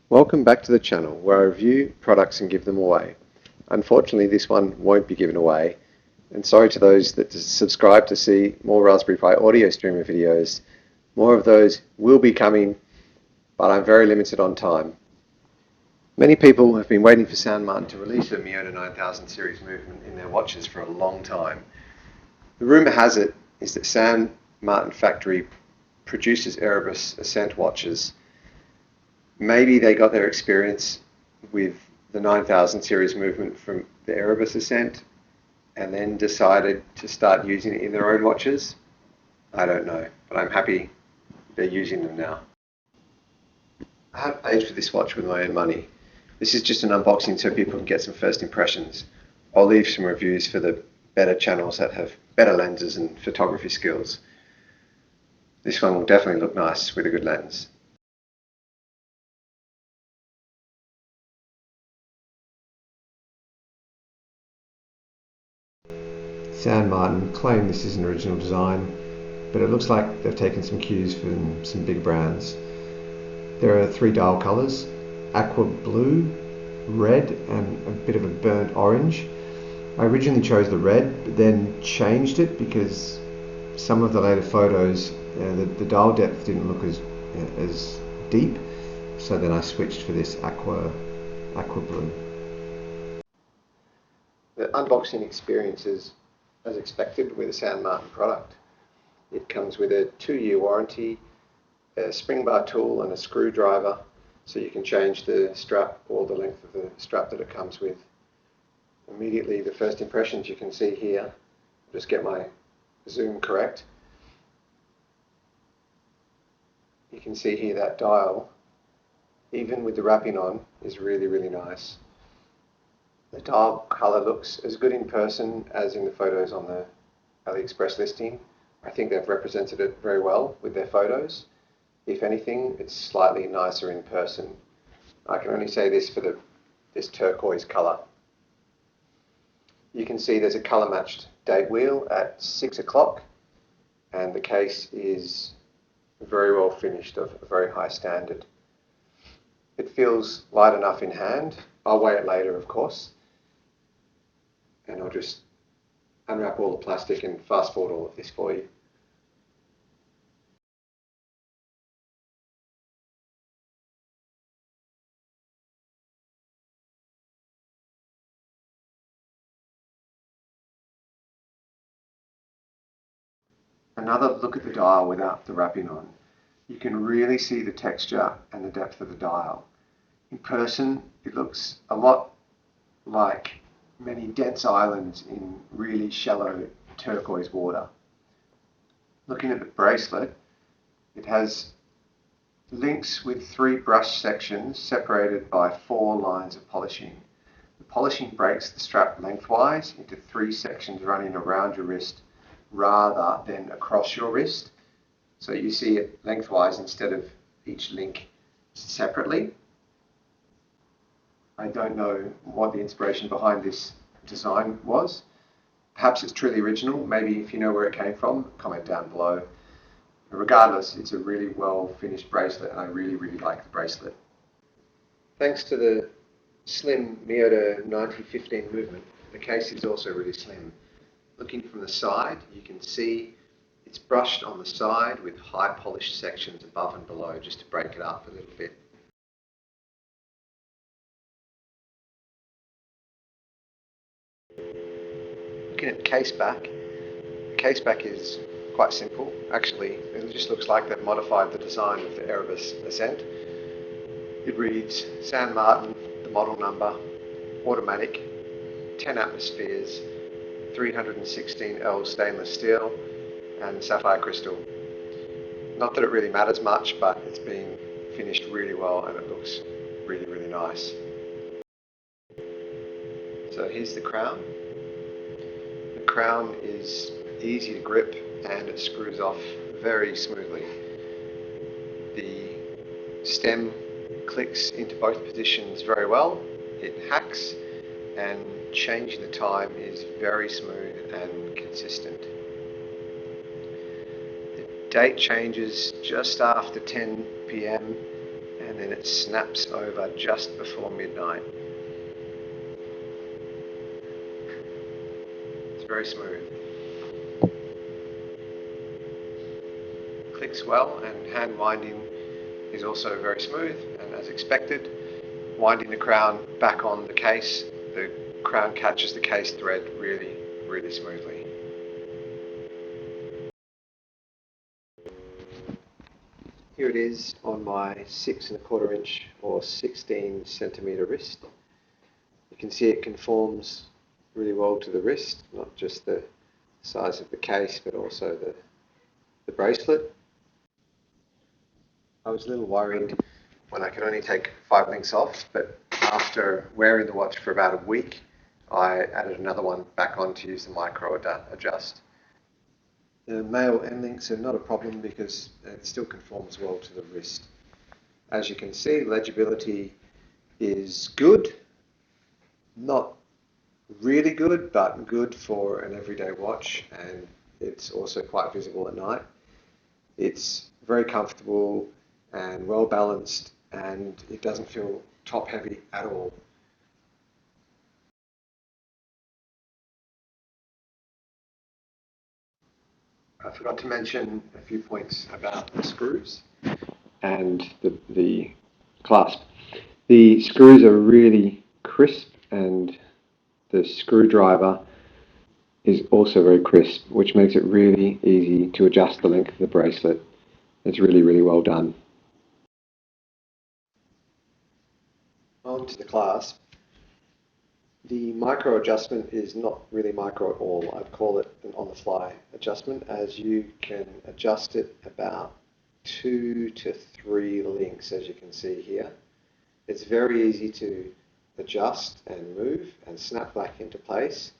Welcome back to the channel where I review products and give them away. Unfortunately, this one won't be given away, and sorry to those that subscribe to see more Raspberry Pi audio streamer videos. More of those will be coming, but I'm very limited on time. Many people have been waiting for San Martin to release a Miyota 9000 series movement in their watches for a long time. The rumour has it is that San Martin factory produces Erebus Ascent watches. Maybe they got their experience with the 9000 series movement from the Erebus Ascent and then decided to start using it in their own watches. I don't know, but I'm happy they're using them now. I have paid for this watch with my own money. This is just an unboxing so people can get some first impressions. I'll leave some reviews for the better channels that have better lenses and photography skills. This one will definitely look nice with a good lens. San Martin claim this is an original design, but it looks like they've taken some cues from some big brands. There are three dial colours: aqua blue, red and a bit of a burnt orange. I originally chose the red but then changed it because some of the later photos the dial depth didn't look as deep, so then I switched for this aqua blue. The unboxing experience is as expected with a San Martin product. It comes with a 2-year warranty, a spring bar tool and a screwdriver, so you can change the strap or the length of the strap that it comes with. Immediately the first impressions you can see here, just get my zoom correct. You can see here that dial, even with the wrapping on, is really nice. The dial colour looks as good in person as in the photos on the AliExpress listing. I think they've represented it very well with their photos. If anything, it's slightly nicer in person. I can only say this for this turquoise colour. You can see there's a colour matched date wheel at 6 o'clock, and the case is very well finished, of a very high standard. It feels light enough in hand. I'll weigh it later, of course, and I'll just unwrap all the plastic and fast forward all of this for you. Another look at the dial without the wrapping on. You can really see the texture and the depth of the dial. In person, it looks a lot like many dense islands in really shallow turquoise water. Looking at the bracelet, it has links with 3 brush sections separated by 4 lines of polishing. The polishing breaks the strap lengthwise into 3 sections running around your wrist rather than across your wrist. So you see it lengthwise instead of each link separately. I don't know what the inspiration behind this design was. Perhaps it's truly original. Maybe if you know where it came from, comment down below. Regardless, it's a really well finished bracelet, and I really like the bracelet. Thanks to the slim Miyota 9015 movement, the case is also really slim. Looking from the side, you can see it's brushed on the side with high polished sections above and below just to break it up a little bit. Looking at the case back is quite simple. Actually, it just looks like they've modified the design of the Erebus Ascent. It reads San Martin, the model number, automatic, 10 atmospheres, 316L stainless steel and sapphire crystal. Not that it really matters much, but it's been finished really well and it looks really nice. So here's the crown. The crown is easy to grip and it screws off very smoothly. The stem clicks into both positions very well. It hacks, and changing the time is very smooth and consistent. The date changes just after 10 p.m. and and then it snaps over just before midnight. It's very smooth. Clicks well, and hand winding is also very smooth, and as expected, winding the crown back on the case, the crown catches the case thread really, really smoothly. Here it is on my 6¼ inch or 16 centimetre wrist. You can see it conforms really well to the wrist, not just the size of the case but also the bracelet. I was a little worried when I could only take 5 links off, but after wearing the watch for about a week, I added another one back on to use the micro adjust. The male end links are not a problem because it still conforms well to the wrist. As you can see, legibility is good, not really good, but good for an everyday watch, and it's also quite visible at night. It's very comfortable and well balanced, and it doesn't feel top heavy at all. I forgot to mention a few points about the screws and the clasp. The screws are really crisp, and the screwdriver is also very crisp, which makes it really easy to adjust the length of the bracelet. It's really, really well done. On to the clasp. The micro adjustment is not really micro at all. I'd call it an on-the-fly adjustment, as you can adjust it about 2 to 3 links, as you can see here. It's very easy to adjust and move and snap back into place.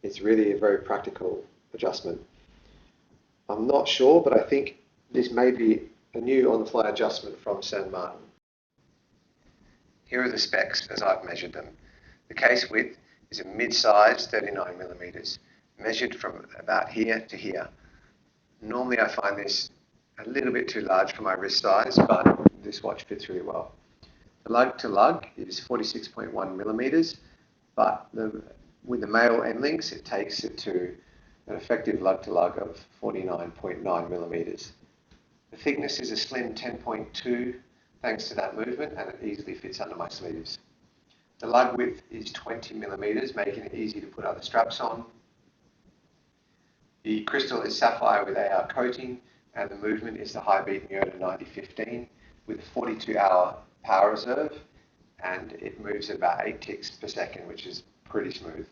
It's really a very practical adjustment. I'm not sure, but I think this may be a new on-the-fly adjustment from San Martin. Here are the specs as I've measured them. The case width is a mid-size 39mm, measured from about here to here. Normally I find this a little bit too large for my wrist size, but this watch fits really well. The lug to lug is 46.1mm, but with the male end links it takes it to an effective lug to lug of 49.9mm. The thickness is a slim 10.2 thanks to that movement, and it easily fits under my sleeves. The lug width is 20mm, making it easy to put other straps on. The crystal is sapphire with AR coating, and the movement is the high-beat Myoda 9015 with a 42-hour power reserve, and it moves at about 8 ticks per second, which is pretty smooth.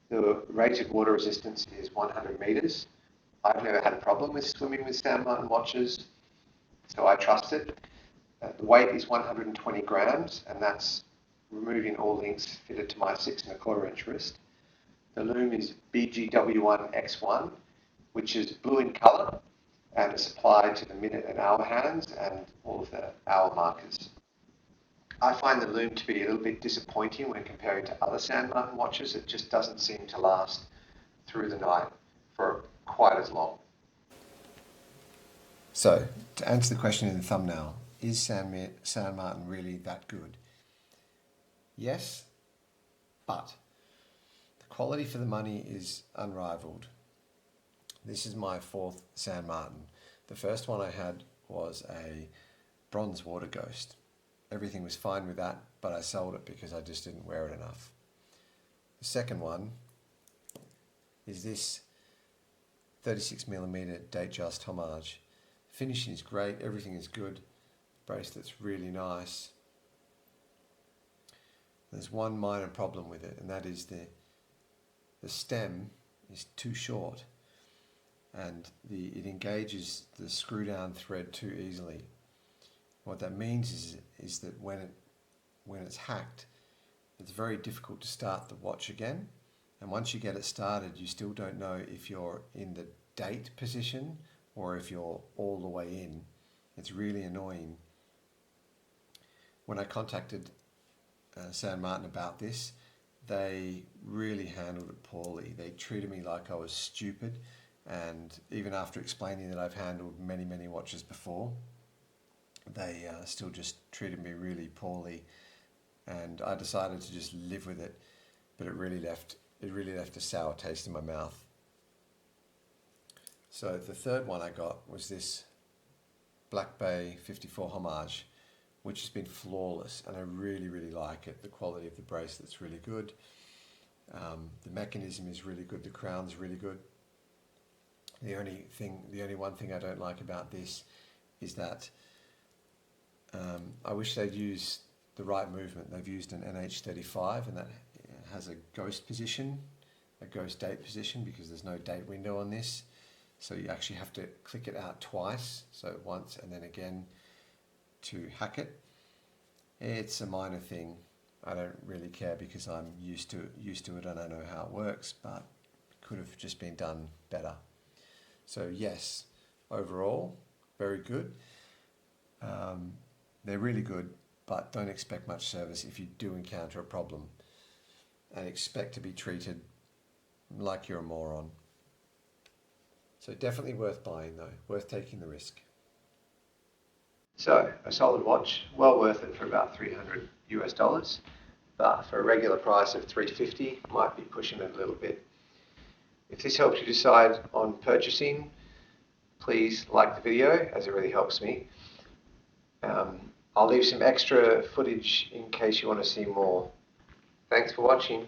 The rated water resistance is 100 meters. I've never had a problem with swimming with San Martin watches, so I trust it. The weight is 120 grams, and that's removing all links fitted to my 6¼ inch wrist. The loom is BGW1X1, which is blue in colour, and it's applied to the minute and hour hands and all of the hour markers. I find the loom to be a little bit disappointing when comparing to other San Martin watches. It just doesn't seem to last through the night for quite as long. So, to answer the question in the thumbnail, is San Martin really that good? Yes, but the quality for the money is unrivaled. This is my 4th San Martin. The first one I had was a bronze water ghost. Everything was fine with that, but I sold it because I just didn't wear it enough. The second one is this 36mm Datejust homage. Finishing is great, everything is good, bracelet's really nice. There's one minor problem with it, and that is the stem is too short, and it engages the screw down thread too easily. What that means is that when it's hacked, it's very difficult to start the watch again, and once you get it started you still don't know if you're in the date position or if you're all the way in. It's really annoying. When I contacted San Martin about this, they really handled it poorly. They treated me like I was stupid, and even after explaining that I've handled many watches before, they still just treated me really poorly, and I decided to just live with it. But it really left a sour taste in my mouth. So the third one I got was this Black Bay 54 Homage, which has been flawless, and I really like it. The quality of the bracelet's really good. The mechanism is really good. The crown's really good. The only one thing I don't like about this is that I wish they'd used the right movement. They've used an NH35, and that has a ghost position, a ghost date position, because there's no date window on this. So you actually have to click it out twice, so once and then again to hack it. It's a minor thing. I don't really care because I'm used to it and I know how it works, but it could have just been done better. So yes, overall, very good. They're really good, but don't expect much service if you do encounter a problem, and expect to be treated like you're a moron. So definitely worth buying though, worth taking the risk. So a solid watch, well worth it for about $300 US, but for a regular price of $350, might be pushing it a little bit. If this helps you decide on purchasing, please like the video, as it really helps me. I'll leave some extra footage in case you want to see more. Thanks for watching.